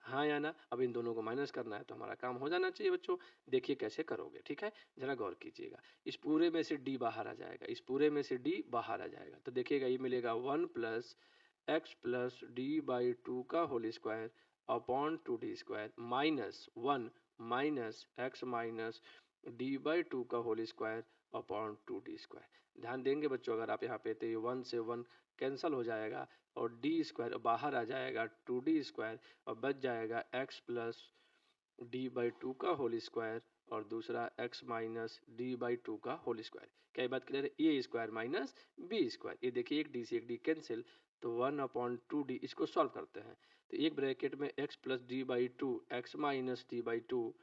हाँ या ना? अब इन दोनों को माइनस करना है तो हमारा काम हो जाना चाहिए बच्चों। देखिए कैसे करोगे, ठीक है, जरा गौर कीजिएगा। इस पूरे में से डी बाहर आ जाएगा, इस पूरे में से डी बाहर आ जाएगा, तो देखिएगा ये मिलेगा one plus x plus d by two का whole square upon two D square minus one minus x minus d/2 का होल स्क्वायर अपॉन 2d²। ध्यान देंगे बच्चों अगर आप यहाँ पे, तो ये 1 से 1 कैंसल हो जाएगा और d² बाहर आ जाएगा 2d² और बच जाएगा x प्लस d/2 का होल स्क्वायर और दूसरा x माइनस d/2 का होल स्क्वायर। क्या ये बात क्लियर है? ए स्क्वायर माइनस बी स्क्वायर, ये देखिए एक डी से एक डी कैंसिल, तो 1/2d। इसको सॉल्व करते हैं तो एक ब्रैकेट में x plus d/2 x minus d/2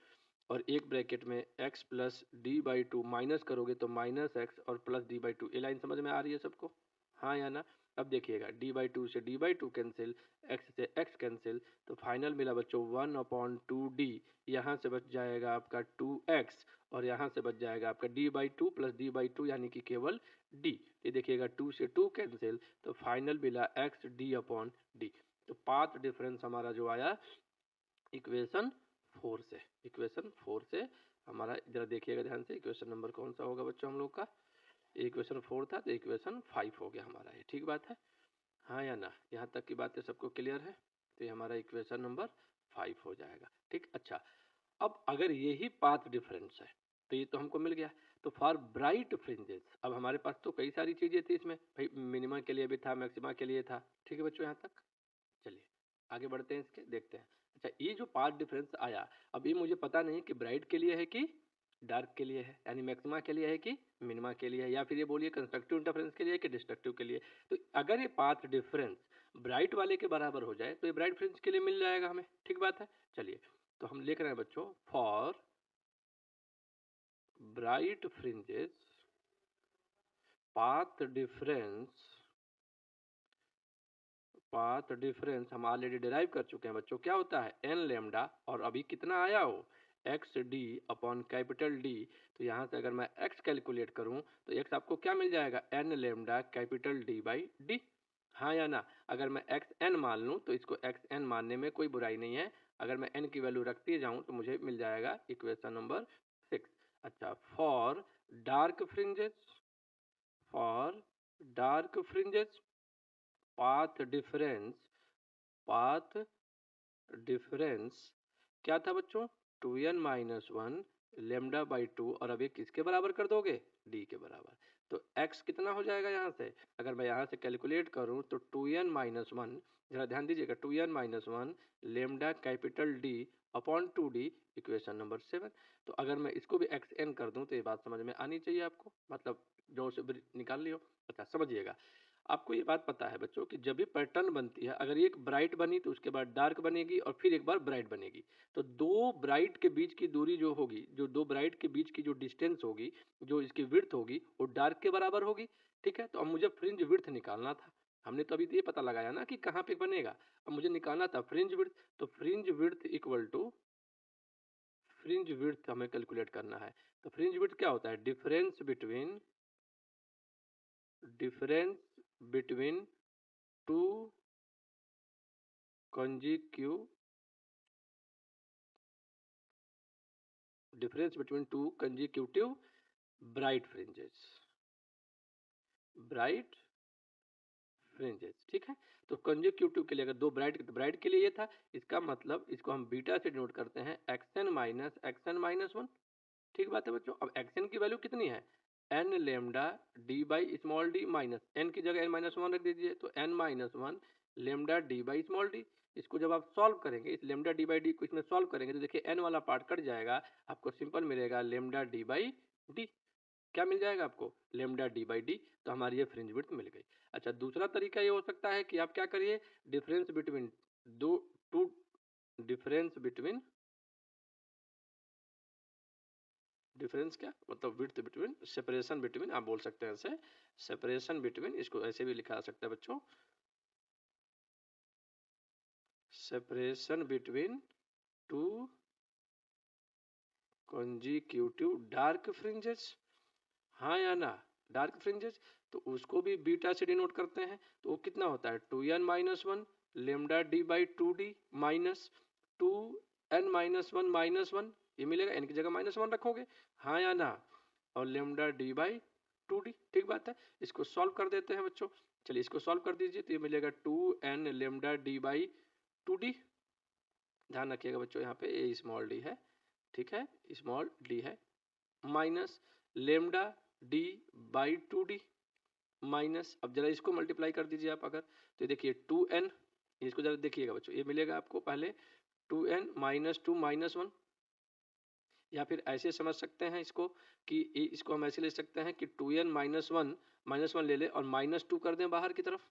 और एक ब्रैकेट में x प्लस d/2 माइनस करोगे तो माइनस x और प्लस d/2। ये लाइन समझ में आ रही है सबको? हाँ या ना? अब देखिएगा d/2 से d/2 कैंसिल, x से x कैंसिल, तो फाइनल मिला बच्चों 1/2d। यहाँ से बच जाएगा आपका 2x और यहाँ से बच जाएगा आपका d/2 प्लस d/2 यानी कि केवल d। ये देखिएगा 2 से 2 कैंसिल, तो फाइनल मिला x d/d। तो पाथ डिफरेंस हमारा जो आया इक्वेशन 4 से, इक्वेशन 4 से हमारा, जरा देखिएगा ध्यान से इक्वेशन नंबर कौन सा होगा बच्चों हम लोग का। इक्वेशन 4 था तो इक्वेशन 5 हो गया हमारा ये, ठीक बात है? हाँ या ना? यहाँ तक की बातें सबको क्लियर है? तो ये हमारा इक्वेशन नंबर 5 हो जाएगा, ठीक। अच्छा, अब अगर यही पाथ डिफरेंस है तो ये तो हमको मिल गया। तो फॉर ब्राइट फ्रिंजेस, अब हमारे पास तो कई सारी चीजें थी इसमें भाई, मिनिमा के लिए भी था, मैक्सिमा के लिए था, ठीक है बच्चों यहाँ तक? चलिए आगे बढ़ते हैं, इसके देखते हैं। अच्छा, ये जो पाथ डिफरेंस आया, अब ये मुझे पता नहीं कि ब्राइट के लिए है कि डार्क के लिए है, यानी मैक्सिमा के लिए है कि मिनिमा के लिए है, या फिर ये बोलिए कंस्ट्रक्टिव इंटरफेरेंस के लिए है कि डिस्ट्रक्टिव के लिए। तो अगर ये पाथ डिफरेंस ब्राइट वाले के बराबर हो जाए तो ये ब्राइट फ्रिंज के लिए मिल जाएगा हमें, ठीक बात है? चलिए तो हम लिख रहे हैं बच्चों, for bright fringes path difference, path difference हम ऑलरेडी डिराइव कर चुके हैं बच्चों। क्या होता है? एन लेमडा, और अभी कितना आया हो? X D upon capital D. तो यहाँ से अगर मैं एक्स कैलकुलेट करूँ तो एक्स आपको क्या मिल जाएगा? N lambda capital D by D. हाँ या ना? अगर मैं एक्स एन मान लूँ तो इसको एक्स एन मानने में कोई बुराई नहीं है। अगर मैं एन की वैल्यू रखते जाऊँ तो मुझे मिल जाएगा इक्वेशन नंबर 6। अच्छा, for dark fringes, for dark fringes path difference, path difference क्या था बच्चों? 2n minus one lambda by 2, और अब ये किसके बराबर कर दोगे? d के बराबर। तो x कितना हो जाएगा यहाँ से? अगर मैं यहाँ से कैलकुलेट करूँ तो 2n माइनस वन, जरा ध्यान दीजिएगा, 2n minus one lambda capital d upon 2d, equation number 7। तो अगर मैं इसको भी xn कर दूं तो ये बात समझ में आनी चाहिए आपको, मतलब जो से निकाल लियो। अच्छा समझिएगा, आपको ये बात पता है बच्चों कि जब भी पैटर्न बनती है, अगर एक ब्राइट बनी तो उसके बाद डार्क बनेगी और फिर एक बार ब्राइट बनेगी। तो दो ब्राइट के बीच की दूरी जो होगी, जो दो ब्राइट के बीच की जो डिस्टेंस होगी, जो इसकी विड्थ होगी, वो डार्क के बराबर होगी, ठीक है? तो अब मुझे फ्रिंज विड्थ निकालना था। हमने तो अभी तो ये पता लगाया ना कि कहाँ पे बनेगा, अब मुझे निकालना था फ्रिंज विड्थ। तो fringe width equal to, fringe width हमें कैलकुलेट करना है। तो फ्रिंज विड्थ क्या होता है? Difference between, difference between two consecutive, difference between two consecutive bright fringes, bright fringes, ठीक है? तो कंजिक्यूटिव के लिए अगर दो ब्राइट, तो ब्राइट के लिए ये था, इसका मतलब इसको हम बीटा से डिनोट करते हैं एक्सएन माइनस वन, ठीक बात है बच्चों? अब एक्सएन की वैल्यू कितनी है? N lambda D by small d minus, n की जगह एन माइनस वन रख दीजिए, तो n minus one lambda D by small d. इसको जब आप सॉल्व करेंगे, इस लेमडा डी बाई डी को इसमें सॉल्व करेंगे तो देखिए एन वाला पार्ट कट जाएगा, आपको सिंपल मिलेगा लेमडा डी बाई डी। क्या मिल जाएगा आपको? Lambda D by D. तो हमारी ये फ्रिंज विड्थ मिल गई। अच्छा, दूसरा तरीका ये हो सकता है कि आप क्या करिए, डिफरेंस बिटवीन दो, टू, डिफरेंस बिटवीन, डिफरेंस क्या मतलब? विड्थ बिटवीन, सेपरेशन बिटवीन आप बोल सकते हैं ऐसे, सेपरेशन बिटवीन, इसको ऐसे भी लिखा जा सकता है बच्चों, separation between two consecutive dark fringes. हाँ या ना? डार्क फ्रिंजेस, तो उसको भी बीटा से डिनोट करते हैं। तो वो कितना होता है? 2n minus one lambda D by to D minus 2n-1 ये मिलेगा, n की जगह माइनस वन रखोगे, हाँ या ना? और lambda D by to D, ठीक बात है? इसको सॉल्व कर देते हैं बच्चों। चलिए इसको सॉल्व कर दीजिए, तो ये मिलेगा 2n lambda D by to D. ध्यान रखिएगा बच्चों, यहाँ पे ये स्मॉल डी है, ठीक है? स्मॉल डी है, minus lambda D by 2d minus, अब जरा इसको मल्टीप्लाई कर दीजिए आप अगर, तो ये देखिए 2n, इसको जरा देखिएगा बच्चों, ये मिलेगा आपको पहले 2n माइनस 2 माइनस 1, या फिर ऐसे समझ सकते हैं इसको कि इसको हम ऐसे ले सकते हैं कि 2n माइनस वन ले ले और माइनस 2 कर दें बाहर की तरफ।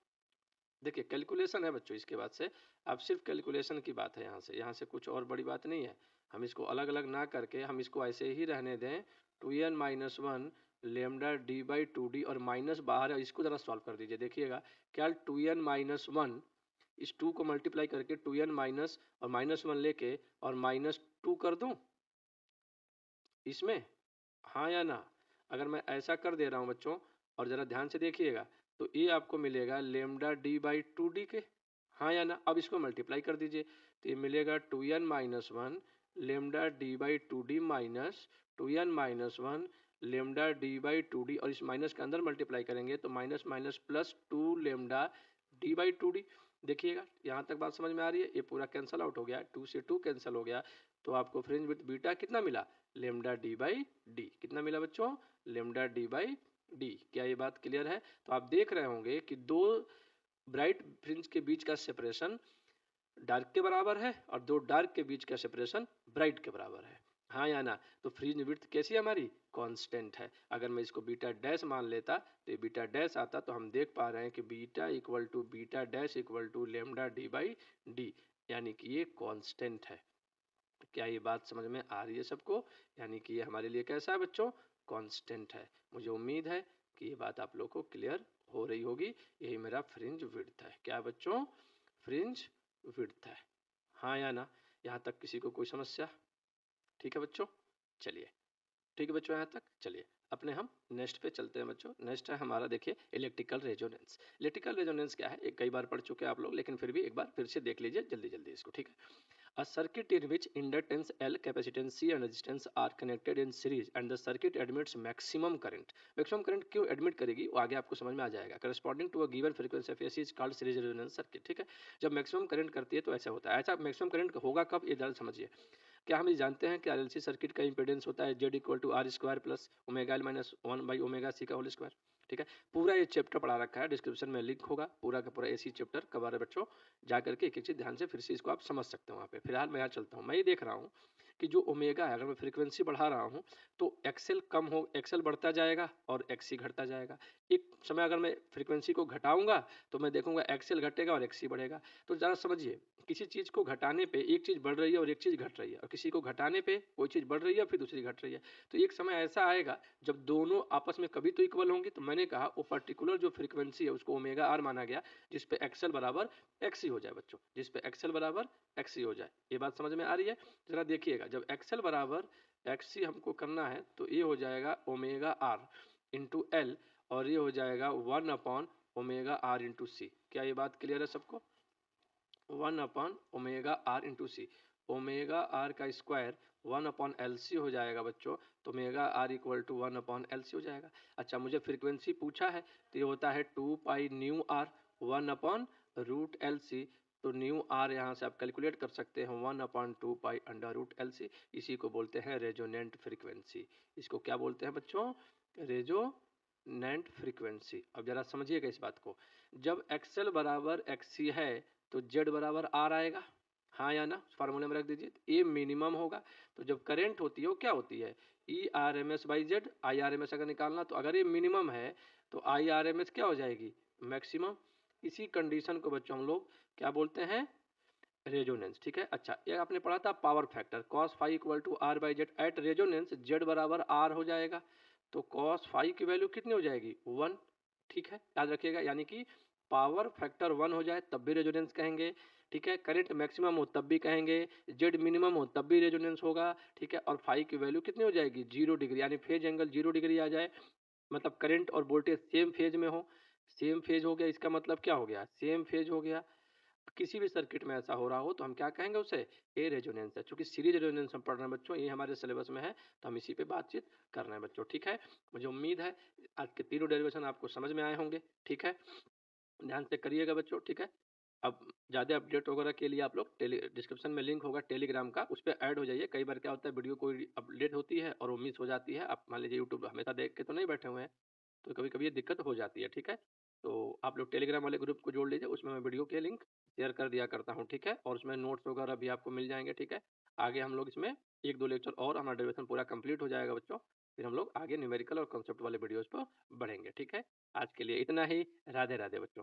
देखिए कैलकुलेशन है बच्चों, इसके बाद से अब सिर्फ कैलकुलेशन की बात है, यहाँ से कुछ और बड़ी बात नहीं है। हम इसको अलग अलग ना करके हम इसको ऐसे ही रहने दें, 2n minus one lambda D by 2d और माइनस बाहर है, इसको जरा सॉल्व कर दीजिए। देखिएगा क्या 2n माइनस वन, इस 2 को मल्टीप्लाई करके 2n माइनस और माइनस वन लेके और माइनस 2 कर दूं इसमें, हाँ या ना? अगर मैं ऐसा कर दे रहा हूँ बच्चों, और ज़रा ध्यान से देखिएगा, तो ये आपको मिलेगा लेमडा डी बाई 2d के, हाँ या ना? अब इसको मल्टीप्लाई कर दीजिए, तो ये मिलेगा 2n minus one lambda D by 2d minus 2n minus one lambda D by 2d, और इस माइनस के अंदर मल्टीप्लाई करेंगे तो minus minus plus 2 lambda D by 2d। देखिएगा यहाँ तक बात समझ में आ रही है? ये पूरा कैंसल आउट हो गया, 2 से 2 कैंसिल हो गया, तो आपको फ्रिंज विड्थ बीटा कितना मिला? Lambda D by D. कितना मिला बच्चों? Lambda D by D. क्या ये बात क्लियर है? तो आप देख रहे होंगे कि दो ब्राइट फ्रिंज के बीच का सेपरेशन डार्क के बराबर है और दो डार्क के बीच का सेपरेशन ब्राइट के बराबर है, हाँ या ना? तो फ्रिंज विड्थ कैसी है हमारी? कांस्टेंट है। अगर मैं इसको बीटा डैश मान लेता तो ये बीटा डैश आता, तो हम देख पा रहे हैं कि beta equal to beta dash equal to lambda D by D, यानी कि ये कांस्टेंट है। क्या ये बात समझ में आ रही है सबको? यानी कि ये हमारे लिए कैसा है बच्चों? कांस्टेंट है। मुझे उम्मीद है कि ये बात आप लोगों को क्लियर हो रही होगी। यही मेरा फ्रिंज विड्थ है। क्या बच्चों? फ्रिंज विड्थ है, हाँ या ना? यहाँ तक किसी को कोई समस्या? ठीक है बच्चों, चलिए, ठीक है बच्चों, यहाँ तक चलिए अपने हम नेक्स्ट पे चलते हैं बच्चों। नेक्स्ट है हमारा, देखिए, इलेक्ट्रिकल रेजोनेंस। इलेक्ट्रिकल रेजोनेंस क्या है? कई बार पढ़ चुके हैं आप लोग, लेकिन फिर भी एक बार फिर से देख लीजिए जल्दी जल्दी इसको, ठीक है? A circuit in which inductance L, capacitance C and resistance are connected in series and the circuit admits maximum current. Maximum current क्यों admit करेगी वो आगे आपको समझ में आ जाएगा। Corresponding to a given frequency of AC is called series resonance circuit, ठीक है? जब maximum current करती है तो ऐसा होता है। ऐसा maximum current होगा कब, ये जरा समझिए। क्या हम ये जानते हैं कि RLC सर्किट का इंपेडेंस होता है Z equal to R square plus omega L minus one by omega C का होल स्क्वायर, ठीक है? पूरा ये चैप्टर पढ़ा रखा है, डिस्क्रिप्शन में लिंक होगा, पूरा का पूरा एसी चैप्टर कब आ रहा है बच्चों, जा करके एक एक चीज़ ध्यान से फिर से इसको आप समझ सकते हो वहाँ पे। फिलहाल मैं यहाँ चलता हूँ, मैं ये देख रहा हूँ कि जो ओमेगा है, अगर मैं फ्रीक्वेंसी बढ़ा रहा हूँ तो एक्सेल कम हो, एक्सेल बढ़ता जाएगा और एक्सी घटता जाएगा। एक समय अगर मैं फ्रीक्वेंसी को घटाऊंगा तो मैं देखूंगा एक्सेल घटेगा और एक्सी बढ़ेगा। तो ज़रा समझिए, किसी चीज़ को घटाने पे एक चीज़ बढ़ रही है और एक चीज़ घट रही है, और किसी को घटाने पे कोई चीज़ बढ़ रही है फिर दूसरी घट रही है। तो एक समय ऐसा आएगा जब दोनों आपस में कभी तो इक्वल होंगी। तो मैंने कहा वो पर्टिकुलर जो फ्रीक्वेंसी है उसको ओमेगा आर माना गया, जिस पे एक्सेल बराबर एक्सी हो जाए बच्चों, जिस पे एक्सेल बराबर एक्सी हो जाए। ये बात समझ में आ रही है? जरा देखिएगा, जब एक्सेल बराबर एक्सी हमको करना है तो ये हो जाएगा ओमेगा आर इंटू एल, और ये हो जाएगा 1 upon omega R into C. क्या ये बात क्लियर है सबको? 1 upon omega R into C, omega R का स्क्वायर 1 अपॉन एल सी हो जाएगा बच्चों, तो omega R equal to 1 upon L C हो जाएगा। अच्छा, मुझे फ्रीक्वेंसी पूछा है तो ये होता है 2 pi nu R 1 upon root L C. तो न्यू आर यहाँ से आप कैलकुलेट कर सकते हैं 1 upon 2 pi under root L C. इसी को बोलते हैं रेजोनेंट फ्रीक्वेंसी। इसको क्या बोलते हैं बच्चों? Resonant frequency. अब जरा समझिएगा इस बात को, जब एक्सएल बराबर एक्सी है तो जेड बराबर आर आएगा, हाँ या ना? फार्मूले में रख दीजिए। ए मिनिमम होगा, तो जब करंट होती है वो क्या होती है? E R M S by Z. I R M S अगर निकालना, तो अगर ये मिनिमम है तो आई आर एम एस क्या हो जाएगी? मैक्सिमम। इसी कंडीशन को बच्चों हम लोग क्या बोलते हैं? रेजोनेंस, ठीक है? अच्छा, ये आपने पढ़ा था power factor, cos phi equal to R by Z at resonance, Z बराबर आर हो जाएगा, तो कॉस फाई की वैल्यू कितनी हो जाएगी? 1, ठीक है? याद रखिएगा, यानी कि पावर फैक्टर 1 हो जाए तब भी रेजोनेंस कहेंगे, ठीक है? करंट मैक्सिमम हो तब भी कहेंगे, जेड मिनिमम हो तब भी रेजोनेंस होगा, ठीक है? और फाई की वैल्यू कितनी हो जाएगी? 0 डिग्री, यानी फेज एंगल 0 डिग्री आ जाए, मतलब करंट और वोल्टेज सेम फेज में हो। सेम फेज हो गया, इसका मतलब क्या हो गया? सेम फेज हो गया। किसी भी सर्किट में ऐसा हो रहा हो तो हम क्या कहेंगे उसे? ए रेजोनेंस है। चूंकि सीरीज रेजोनेंस हम पढ़ रहे हैं बच्चों, ये हमारे सिलेबस में है, तो हम इसी पे बातचीत कर रहे हैं बच्चों, ठीक है? मुझे उम्मीद है आज के तीनों डेरिवेशन आपको समझ में आए होंगे, ठीक है? ध्यान से करिएगा बच्चों, ठीक है? अब ज़्यादा अपडेट वगैरह के लिए आप लोग डिस्क्रिप्शन में लिंक होगा टेलीग्राम का, उस पे ऐड हो जाइए। कई बार क्या होता है वीडियो कोई अपडेट होती है और वो मिस हो जाती है। आप मान लीजिए यूट्यूब हमेशा देख के तो नहीं बैठे हुए हैं, तो कभी-कभी ये दिक्कत हो जाती है, ठीक है? तो आप लोग टेलीग्राम वाले ग्रुप को जोड़ लीजिए, उसमें मैं वीडियो के लिंक शेयर कर दिया करता हूँ, ठीक है? और उसमें नोट्स वगैरह भी आपको मिल जाएँगे, ठीक है? आगे हम लोग इसमें 1-2 लेक्चर और हमारा डेरिवेशन पूरा कंप्लीट हो जाएगा बच्चों, फिर हम लोग आगे न्यूमेरिकल और कॉन्सेप्ट वाले वीडियोज़ पर बढ़ेंगे, ठीक है? आज के लिए इतना ही। राधे-राधे बच्चों।